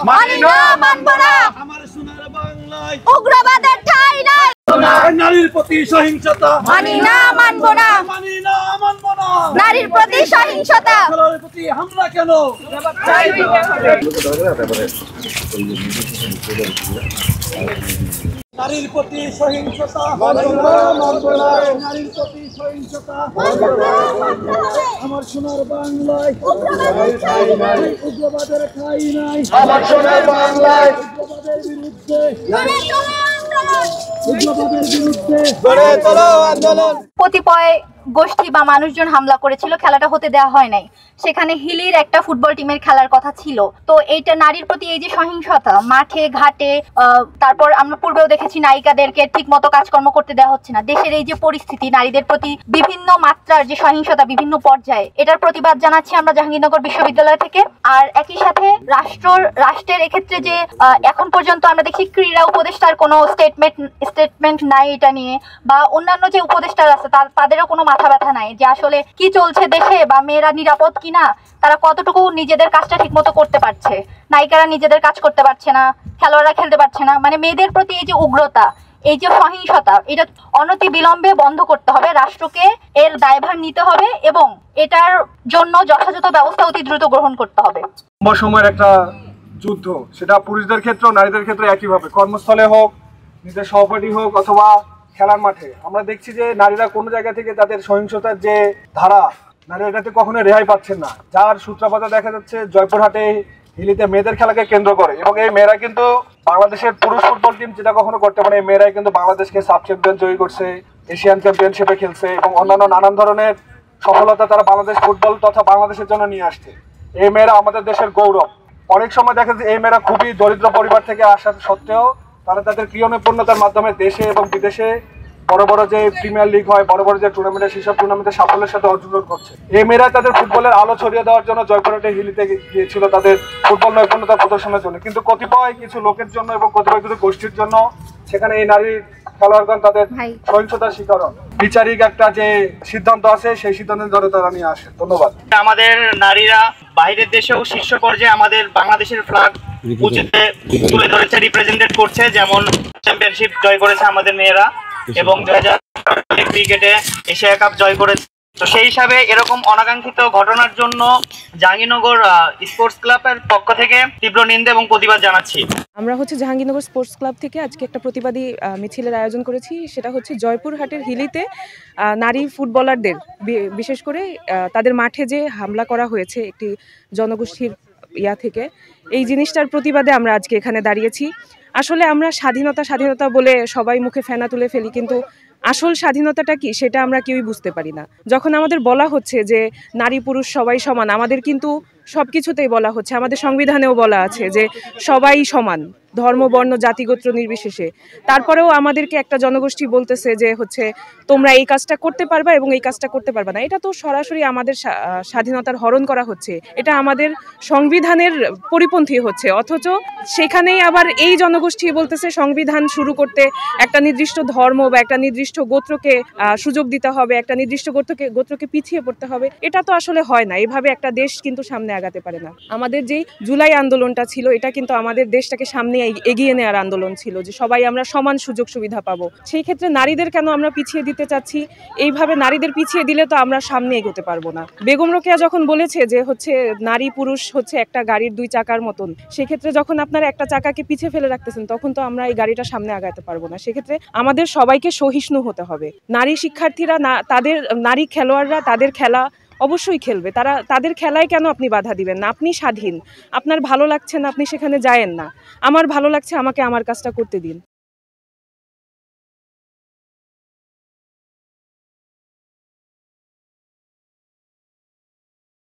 মানি না, মানব না। আমার সোনার বাংলায় উগ্রবাদের ঠাঁই নাই। নারীর প্রতি সহিংসতা মানি না, মানব না। মানি না, মানব না। নারীর প্রতি সহিংসতা। খেলোয়াড়ের প্রতি হামলা কেন? নারীর প্রতি সহিংসতা মানব না, মানব না। নারীর প্রতি সহিংসতা আমার সোনার বাংলায় উগ্রবাদের ঠাঁই নাই। আমার সোনার বাংলায় উগ্রবাদের বিরুদ্ধে গড়ে তোলো আন্দোলন। কতিপয় গোষ্ঠী বা মানুষজন হামলা করেছিল, খেলাটা হতে দেওয়া হয় নাই। সেখানে হিলির একটা ফুটবল টিমের খেলার কথা ছিল। তো এইটা নারীর প্রতি এই যে সহিংসতা মাঠে ঘাটে, তারপর আমরা পূর্বেও দেখেছি নায়িকাদেরকে ঠিক মতো কাজকর্ম করতে দেওয়া হচ্ছে না। দেশের এই যে পরিস্থিতি, নারীদের প্রতি বিভিন্ন মাত্রার যে সহিংসতা বিভিন্ন পর্যায়ে, এটার প্রতিবাদ জানাচ্ছি আমরা জাহাঙ্গীরনগর বিশ্ববিদ্যালয় থেকে। আর একই সাথে রাষ্ট্রের এক্ষেত্রে যে এখন পর্যন্ত আমরা দেখি ক্রীড়া উপদেষ্টার কোনো স্টেটমেন্ট নাই এটা নিয়ে, বা অন্যান্য যে উপদেষ্টারা আছে তাদেরও কোনো মাথা ব্যথা নাই যে আসলে কি চলছে দেশে, বা মেয়েরা নিরাপদ কিনা, তারা কতটুকু নিজেদের কাজটা ঠিক মতো করতে পারছে। নায়িকারা নিজেদের কাজ করতে পারছে না, খেলোয়াড়রা খেলতে পারছে না। মানে মেয়েদের প্রতি এই যে উগ্রতা, এই যে সহিংসতা, এটা অনতি বিলম্বে বন্ধ করতে হবে। রাষ্ট্রকে এর দায়ভার নিতে হবে এবং এটার জন্য যথাযথ ব্যবস্থা অতি দ্রুত গ্রহণ করতে হবে। সময়ের একটা যুদ্ধ, সেটা পুরুষদের ক্ষেত্রে নারীদের ক্ষেত্রে একইভাবে, কর্মস্থলে হোক, নিজের সহপাঠী হোক, অথবা খেলার মাঠে আমরা দেখছি যে নারীরা কোনো জায়গা থেকে তাদের সহিংসতার যে ধারা, নারীরা এটাতে কখনো রেহাই পাচ্ছেন না। যার সূত্রপাত দেখা যাচ্ছে জয়পুরহাটে হিলিতে মেয়েদের খেলাকে কেন্দ্র করে। এবং এই মেয়েরা কিন্তু বাংলাদেশের পুরুষ ফুটবল টিম যেটা কখনো করতে পারে, এই মেয়েরাই কিন্তু বাংলাদেশকে সাব চ্যাম্পিয়ন জয়ী করছে, এশিয়ান চ্যাম্পিয়নশিপে খেলছে এবং অন্যান্য নানান ধরনের সফলতা তারা বাংলাদেশ ফুটবল তথা বাংলাদেশের জন্য নিয়ে আসছে। এই মেয়েরা আমাদের দেশের গৌরব। অনেক সময় দেখা যায় এই মেয়েরা খুবই দরিদ্র পরিবার থেকে আসার সত্ত্বেও তারা তাদের ক্রীড়া নৈপুণ্যতার মাধ্যমে দেশে এবং বিদেশে বড় বড় যে প্রিমিয়ার লিগ হয়, বড় বড় যে টুর্নামেন্টের, সেসব টুর্নামেন্টে সাফল্যের সাথে অর্জন করছে। এই মেয়েরা তাদের ফুটবলের আলো ছড়িয়ে দেওয়ার জন্য জয়পুরহাটে হিলিতে গিয়েছিল তাদের ফুটবল নৈপুণ্যতা প্রদর্শনের জন্য। কিন্তু কতিপয় কিছু লোকের জন্য এবং কতিপয় কিছু গোষ্ঠীর জন্য সেখানে এই নারী খেলোয়াড়গণ তাদের সহিংসতার শিকার হন। বিচারিক একটা যে সিদ্ধান্ত আছে সেই সিদ্ধান্তের ধরে তারা নিয়ে আসে। ধন্যবাদ। আমাদের নারীরা বাইরের দেশেও শীর্ষ পর্যায়ে আমাদের বাংলাদেশের ফ্ল্যাগ উঁচুতে তুলে ধরেছে, রিপ্রেজেন্টেট করছে। যেমন চ্যাম্পিয়নশিপ জয় করেছে আমাদের মেয়েরা এবং 2000 ক্রিকেটে এশিয়া কাপ জয় করেছে। তো সেই হিসাবে এরকম অনাকাঙ্ক্ষিত ঘটনার জন্য জাহাঙ্গীরনগর স্পোর্টস ক্লাবের পক্ষ থেকে তীব্র নিন্দা এবং প্রতিবাদ জানাচ্ছি। আমরা জাহাঙ্গীরনগর স্পোর্টস ক্লাব থেকে আজকে একটা প্রতিবাদী মিছিলের আয়োজন করেছি। সেটা জয়পুরহাটের হিলিতে নারী ফুটবলারদের বিশেষ করে তাদের মাঠে যে হামলা করা হয়েছে একটি জনগোষ্ঠীর থেকে, এই জিনিসটার প্রতিবাদে আমরা আজকে এখানে দাঁড়িয়েছি। আসলে আমরা স্বাধীনতা বলে সবাই মুখে ফেনা তুলে ফেলি, কিন্তু আসল স্বাধীনতাটা কি সেটা আমরা কেউই বুঝতে পারি না। যখন আমাদের বলা হচ্ছে যে নারী পুরুষ সবাই সমান, আমাদের কিন্তু সব কিছুতেই বলা হচ্ছে, আমাদের সংবিধানেও বলা আছে যে সবাই সমান, ধর্ম বর্ণ জাতিগোত্র নির্বিশেষে। তারপরেও আমাদেরকে একটা জনগোষ্ঠী বলতেছে যে তোমরা এই কাজটা করতে পারবা এবং এই কাজটা করতে পারবা না। এটা তো সরাসরি আমাদের স্বাধীনতার হরণ করা হচ্ছে, এটা আমাদের সংবিধানের পরিপন্থী হচ্ছে। অথচ সেখানেই আবার এই জনগোষ্ঠী বলতেছে সংবিধান শুরু করতে একটা নির্দিষ্ট ধর্ম বা একটা নির্দিষ্ট গোত্রকে সুযোগ দিতে হবে, একটা নির্দিষ্ট গোত্রকে পিছিয়ে পড়তে হবে। এটা তো আসলে হয় না। এভাবে একটা দেশ কিন্তু সামনে আগাতে পারে না। আমাদের যেই জুলাই আন্দোলনটা ছিল, এটা কিন্তু আমাদের দেশটাকে সামনে এগিয়ে নেওয়ার আন্দোলন ছিল, যে সবাই আমরা সমান সুযোগ সুবিধা পাবো। সেই ক্ষেত্রে নারীদের কেন আমরা পিছিয়ে দিতে চাচ্ছি? এইভাবে নারীদের পিছিয়ে দিলে তো আমরা সামনে এগোতে পারবো না। বেগম রোকেয়া যখন বলেছে যে নারী পুরুষ একটা গাড়ির দুই চাকার মতন, সেক্ষেত্রে যখন আপনারা একটা চাকাকে পিছিয়ে ফেলে রাখতেছেন, তখন তো আমরা এই গাড়িটা সামনে আগাতে পারবো না। সেক্ষেত্রে আমাদের সবাইকে সহিষ্ণু হতে হবে। নারী শিক্ষার্থীরা নারী খেলোয়াড়রা তাদের খেলা অবশ্যই খেলবে। তাদের খেলায় কেন আপনি বাধা দিবেন না? আপনি স্বাধীন, আপনার ভালো লাগছে না আপনি সেখানে যায়েন না। আমার ভালো লাগছে, আমাকে আমার কাজটা করতে দিন।